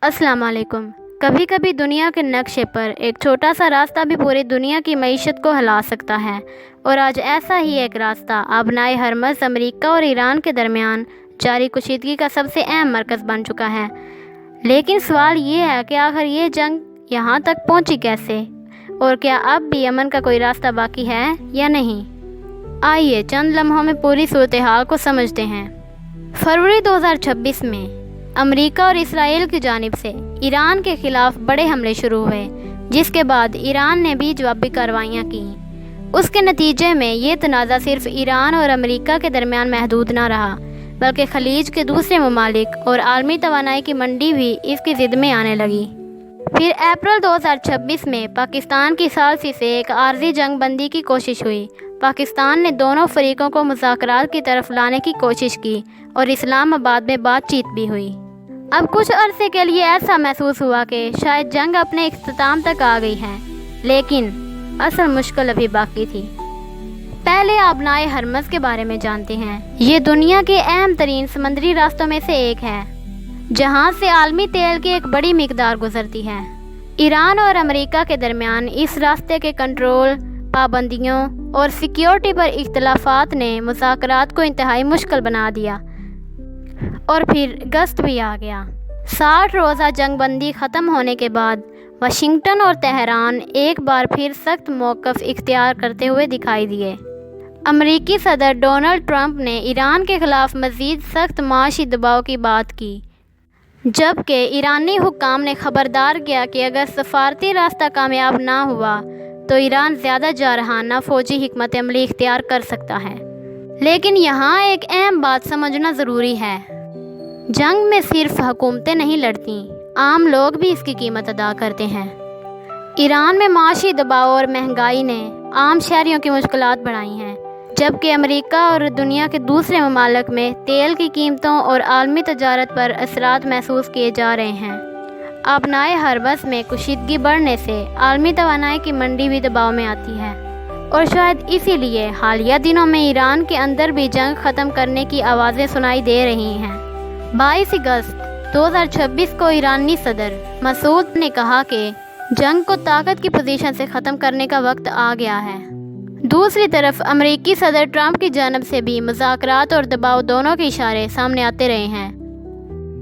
अस्सलाम वालेकुम। कभी कभी दुनिया के नक्शे पर एक छोटा सा रास्ता भी पूरी दुनिया की मईशत को हिला सकता है, और आज ऐसा ही एक रास्ता आबनाए हरमज़ अमेरिका और ईरान के दरमियान जारी कशीदगी का सबसे अहम मरकज़ बन चुका है। लेकिन सवाल ये है कि आखिर ये जंग यहाँ तक पहुँची कैसे, और क्या अब भी अमन का कोई रास्ता बाकी है या नहीं। आइए चंद लम्हों में पूरी सूरत हाल को समझते हैं। फरवरी 2026 में अमेरिका और इसराइल की जानिब से ईरान के ख़िलाफ़ बड़े हमले शुरू हुए, जिसके बाद ईरान ने भी जवाबी कार्रवाइयाँ की। उसके नतीजे में ये तनाज़ा सिर्फ ईरान और अमेरिका के दरमियान महदूद ना रहा, बल्कि खलीज के दूसरे ममालिक और आलमी तवानाई की मंडी भी इसकी ज़िद में आने लगी। फिर अप्रैल 2026 में पाकिस्तान की सालसी से एक आर्जी जंग बंदी की कोशिश हुई। पाकिस्तान ने दोनों फरीकों को मुज़ाकरात की तरफ लाने की कोशिश की और इस्लामाबाद में बातचीत भी हुई। अब कुछ अरसे के लिए ऐसा महसूस हुआ कि शायद जंग अपने इख्तिताम तक आ गई है, लेकिन असल मुश्किल अभी बाकी थी। पहले आबनाए हरमज़ के बारे में जानते हैं। ये दुनिया के अहम तरीन समंदरी रास्तों में से एक है, जहाँ से आलमी तेल की एक बड़ी मिकदार गुजरती है। ईरान और अमेरिका के दरमियान इस रास्ते के कंट्रोल, पाबंदियों और सिक्योरिटी पर इख्तलाफात ने मुज़ाकरात को इंतहाई मुश्किल बना दिया, और फिर गश्त भी आ गया। 60 रोज़ा जंगबंदी ख़त्म होने के बाद वाशिंगटन और तेहरान एक बार फिर सख्त मौक़िफ़ इख्तियार करते हुए दिखाई दिए। अमरीकी सदर डोनाल्ड ट्रंप ने ईरान के ख़िलाफ़ मज़ीद सख्त माशी दबाव की बात की, जबकि ईरानी हुक्काम ने ख़बरदार किया कि अगर सफारती रास्ता कामयाब ना हुआ तो ईरान ज़्यादा जारहाना फ़ौजी हिकमत अमली इख्तियार कर सकता है। लेकिन यहाँ एक अहम बात समझना ज़रूरी है। जंग में सिर्फ हुकूमतें नहीं लड़ती, आम लोग भी इसकी कीमत अदा करते हैं। ईरान में माशी दबाव और महंगाई ने आम शहरियों की मुश्किलात बढ़ाई हैं, जबकि अमेरिका और दुनिया के दूसरे ममालिक में तेल की कीमतों और आलमी तजारत पर असरात महसूस किए जा रहे हैं। आबनाए हरमज़ में कशीदगी बढ़ने से आलमी तवानाई की मंडी भी दबाव में आती है, और शायद इसीलिए हालिया दिनों में ईरान के अंदर भी जंग ख़त्म करने की आवाज़ें सुनाई दे रही हैं। 22 अगस्त 2026 को ईरानी सदर मसूद ने कहा कि जंग को ताकत की पोजीशन से ख़त्म करने का वक्त आ गया है। दूसरी तरफ अमेरिकी सदर ट्रंप की जानब से भी मुज़ाकरात और दबाव दोनों के इशारे सामने आते रहे हैं।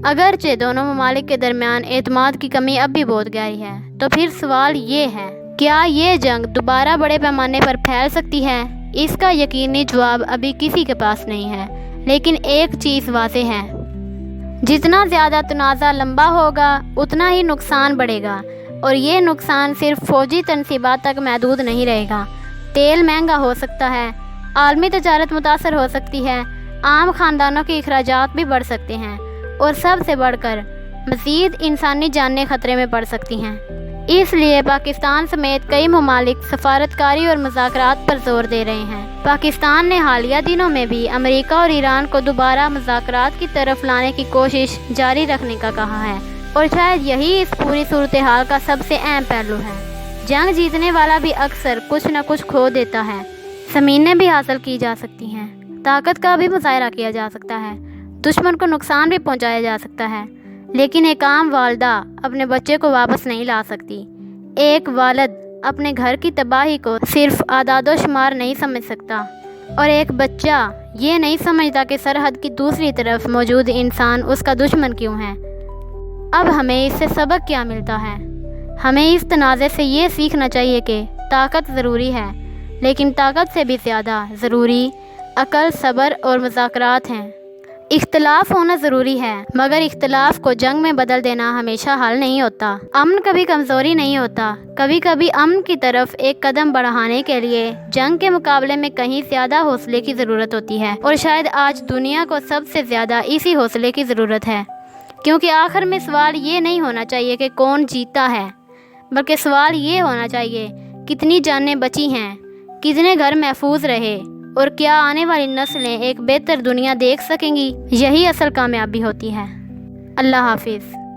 अगरचे दोनों ममालिक के दरमियान एतमाद की कमी अब भी बहुत गहरी है, तो फिर सवाल ये है, क्या ये जंग दोबारा बड़े पैमाने पर फैल सकती है? इसका यकीनी जवाब अभी किसी के पास नहीं है, लेकिन एक चीज़ वाज़ेह है, जितना ज़्यादा तनाज़ा लंबा होगा उतना ही नुकसान बढ़ेगा, और ये नुकसान सिर्फ फ़ौजी तनसीबात तक महदूद नहीं रहेगा। तेल महंगा हो सकता है, आलमी तजारत मुतासर हो सकती है, आम ख़ानदानों के अखराजात भी बढ़ सकते हैं, और सबसे बढ़कर मज़ीद इंसानी जानें ख़तरे में पड़ सकती हैं। इसलिए पाकिस्तान समेत कई ममालिक सफारतकारी और मुज़ाकरात पर जोर दे रहे हैं। पाकिस्तान ने हालिया दिनों में भी अमेरिका और ईरान को दोबारा मुज़ाकरात की तरफ लाने की कोशिश जारी रखने का कहा है, और शायद यही इस पूरी सूरत हाल का सबसे अहम पहलू है। जंग जीतने वाला भी अक्सर कुछ न कुछ खो देता है। ज़मीनें भी हासिल की जा सकती हैं, ताकत का भी मुज़ाहरा किया जा सकता है, दुश्मन को नुकसान भी पहुंचाया जा सकता है, लेकिन एक आम वालदा अपने बच्चे को वापस नहीं ला सकती। एक वालिद अपने घर की तबाही को सिर्फ आदादो शुमार नहीं समझ सकता, और एक बच्चा ये नहीं समझता कि सरहद की दूसरी तरफ मौजूद इंसान उसका दुश्मन क्यों है। अब हमें इससे सबक क्या मिलता है? हमें इस तनाज़े से ये सीखना चाहिए कि ताकत ज़रूरी है, लेकिन ताकत से भी ज़्यादा ज़रूरी अकल, सब्र और मुज़ाकरात हैं। इख्तलाफ होना ज़रूरी है, मगर इख्तलाफ को जंग में बदल देना हमेशा हल नहीं होता। अमन कभी कमज़ोरी नहीं होता। कभी कभी अमन की तरफ एक कदम बढ़ाने के लिए जंग के मुकाबले में कहीं ज़्यादा हौसले की ज़रूरत होती है, और शायद आज दुनिया को सबसे ज़्यादा इसी हौसले की ज़रूरत है। क्योंकि आखिर में सवाल ये नहीं होना चाहिए कि कौन जीता है, बल्कि सवाल ये होना चाहिए कितनी जानें बची हैं, कितने घर महफूज रहे, और क्या आने वाली नस्लें एक बेहतर दुनिया देख सकेंगी। यही असल कामयाबी होती है। अल्लाह हाफिज़।